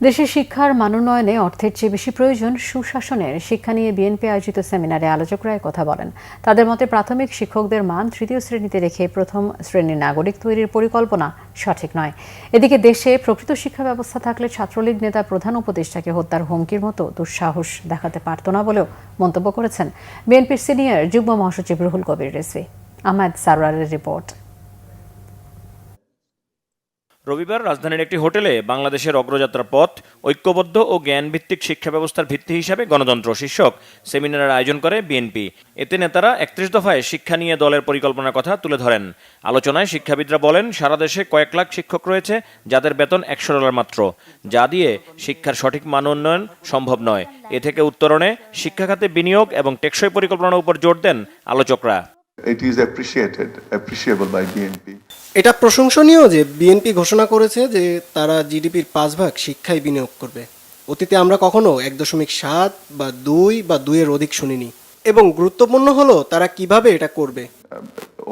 দেশের শিক্ষার মানোন্নয়নে অর্থের চেয়ে বেশি প্রয়োজন সুশাসনের শিক্ষা নিয়ে বিএনপি আয়োজিত সেমিনারে আলোচকরা কথা বলেন। তাদের মতে প্রাথমিক শিক্ষকদের মান তৃতীয় শ্রেণীতে রেখে প্রথম শ্রেণীর নাগরিক তৈরির পরিকল্পনা সঠিক নয়। এদিকে দেশে প্রকৃত শিক্ষা ব্যবস্থা থাকলে ছাত্রলীগ নেতা প্রধান উপদেষ্টাকে হত্যার হুমকির মতো দুঃসাহস দেখাতে পারত না বলেও মন্তব্য করেছেন বিএনপির সিনিয়র যুগ্ম মহাসচিব রুহুল কবির রিজভী। আহমেদ সারোয়ারের রিপোর্ট। রবিবার রাজধানীর একটি হোটেলে বাংলাদেশের অগ্রযাত্রার পথ, ঐক্যবদ্ধ ও জ্ঞানভিত্তিক শিক্ষা ব্যবস্থার ভিত্তি হিসাবে গণতন্ত্র শীর্ষক সেমিনারের আয়োজন করে বিএনপি। এতে নেতারা ৩১ দফায় শিক্ষা নিয়ে দলের পরিকল্পনার কথা তুলে ধরেন। আলোচনায় শিক্ষাবিদরা বলেন, সারা দেশে কয়েক লাখ শিক্ষক রয়েছে যাদের বেতন $১০০ মাত্র, যা দিয়ে শিক্ষার সঠিক মান উন্নয়ন সম্ভব নয়। এ থেকে উত্তরণে শিক্ষা খাতে বিনিয়োগ এবং টেকসই পরিকল্পনার উপর জোর দেন আলোচকরা। It is appreciable by BNP. এটা প্রশংসনীয় যে বিএনপি ঘোষণা করেছে যে তারা জিডিপির 5% শিক্ষায় বিনিয়োগ করবে। অতীতে আমরা কখনো 1.7 বা 2 বা 2-এর অধিক শুনিনি। এবং গুরুত্বপূর্ণ হলো তারা কিভাবে এটা করবে।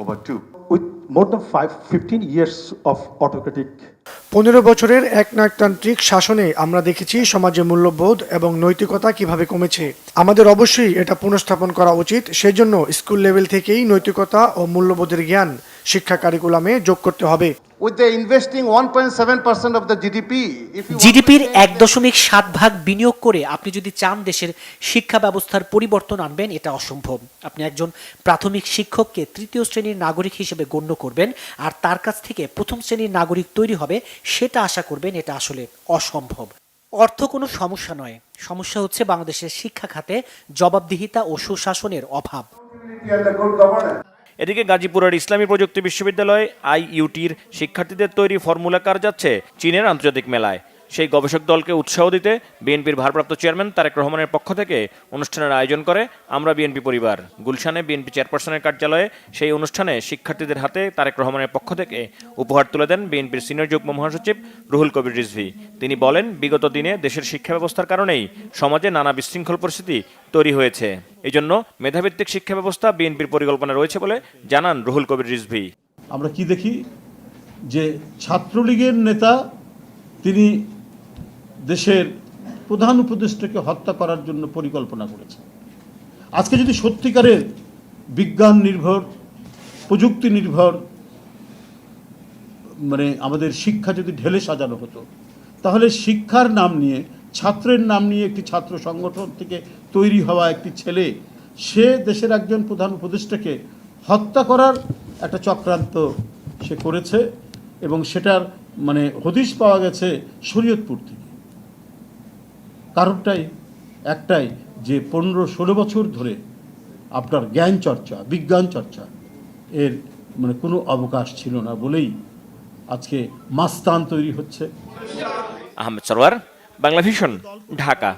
Over 2. With more than 15 years of autocratic 15 বছরের একনায়কতান্ত্রিক শাসনে আমরা দেখেছি সমাজে মূল্যবোধ এবং নৈতিকতা কিভাবে কমেছে। আমাদের অবশ্যই এটা পুনঃস্থাপন করা উচিত। সেজন্য স্কুল লেভেল থেকেই নৈতিকতা ও মূল্যবোধের জ্ঞান শিক্ষা কারিকুলামে যোগ করতে হবে। With the investing 1.7% of the GDP, জিডিপির 1.7 বিনিয়োগ করে আপনি যদি চান দেশের শিক্ষা ব্যবস্থার পরিবর্তন আনবেন, এটা অসম্ভব। আপনি একজন প্রাথমিক শিক্ষককে তৃতীয় শ্রেণীর নাগরিক হিসেবে গণ্য করবেন আর তার কাছ থেকে প্রথম শ্রেণীর নাগরিক তৈরি হবে সেটা আশা করবেন, এটা আসলে অসম্ভব। অর্থ কোনো সমস্যা নয়, সমস্যা হচ্ছে বাংলাদেশের শিক্ষা খাতে জবাবদিহিতা ও সুশাসনের অভাব। এদিকে গাজীপুরের ইসলামী প্রযুক্তি বিশ্ববিদ্যালয় IUTর শিক্ষার্থীদের তৈরি ফর্মুলা কার যাচ্ছে চীনের আন্তর্জাতিক মেলায়। সেই গবেষক দলকে উৎসাহ দিতে বিএনপির ভারপ্রাপ্ত চেয়ারম্যান তারেক রহমানের পক্ষ থেকে অনুষ্ঠানের আয়োজন করে আমরা বিএনপি পরিবার। গুলশানে বিএনপি চেয়ারপারসনের কার্যালয়ে সেই অনুষ্ঠানে শিক্ষার্থীদের হাতে তারেক রহমানের পক্ষ থেকে উপহার তুলে দেন বিএনপির সিনিয়র যুগ্ম মহাসচিব রুহুল কবির রিজভী। তিনি বলেন, বিগত দিনে দেশের শিক্ষা ব্যবস্থার কারণেই সমাজে নানা বিশৃঙ্খল পরিস্থিতি তৈরি হয়েছে। এই জন্য মেধাভিত্তিক শিক্ষা ব্যবস্থা বিএনপির পরিকল্পনা রয়েছে বলে জানান রুহুল কবির রিজভী। আমরা কি দেখি যে ছাত্রলীগের নেতা তিনি দেশের প্রধান উপদেষ্টাকে হত্যা করার জন্য পরিকল্পনা করেছে। আজকে যদি সত্যিকারের বিজ্ঞান নির্ভর, প্রযুক্তি নির্ভর আমাদের শিক্ষা যদি ঢেলে সাজানো হতো, তাহলে শিক্ষার নাম নিয়ে, ছাত্রের নাম নিয়ে একটি ছাত্র সংগঠন থেকে তৈরি হওয়া একটি ছেলে, সে দেশের একজন প্রধান উপদেষ্টাকে হত্যা করার একটা চক্রান্ত সে করেছে এবং সেটার হদিশ পাওয়া গেছে শরীয়তপুর থেকে। কারণটাই একটাই যে 15-16 বছর ধরে আপনার জ্ঞান চর্চা, বিজ্ঞান চর্চা এর কোনো অবকাশ ছিল না বলেই আজকে মাস্তান তৈরি হচ্ছে। আহমেদ সারোয়ার, বাংলা ভিশন, ঢাকা।